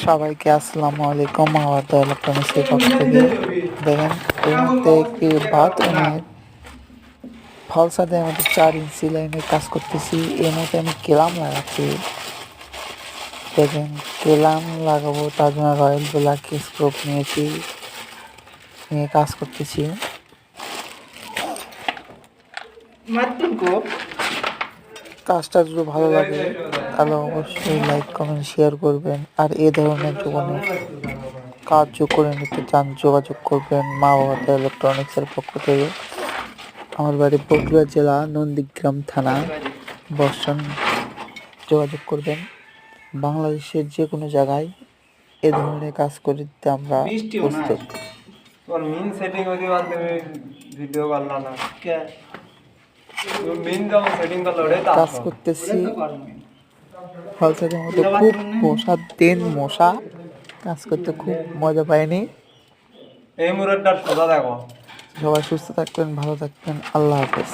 সবাইকে আসসালামু আলাইকুম। আমার তো ইলেকট্রনিক্সের পক্ষ থেকে দেখেন এর মধ্যে কি বাত ফলসাদের মধ্যে 4 ইঞ্চি লাইনের কাজ করতেছি। এর মধ্যে আমি কেলাম লাগাচ্ছি। দেখেন কেলাম লাগাবো, তার জন্য রয়্যাল ব্ল্যাক স্ক্রুপ নিয়েছি, নিয়ে কাজ করতেছি। কাজটা যদি ভালো লাগে তাহলে অবশ্যই লাইক কমেন্ট শেয়ার করবেন। আর এ ধরনের কোনো কাজ করে নিতে চান যোগাযোগ করবেন মা বাবা ইলেকট্রনিক্সের পক্ষ থেকে। আমার বাড়ি বগুড়া জেলা নন্দীগ্রাম থানা বর্ষণ। যোগাযোগ করবেন। বাংলাদেশের যে কোনো জায়গায় এ ধরনের কাজ করে দিতে আমরা প্রস্তুত। মেন সেটিং হইতে পারতে ভিডিও করলা না কে মেন যখন সেটিং করলে ওটাই কাজ করতেছি। ফলসেটের মধ্যে খুব মশা কাজ করতে খুব মজা পায়নি। এই মুরতটা সোজা দেখো। সবাই সুস্থ থাকবেন, ভালো থাকবেন। আল্লাহ হাফেজ।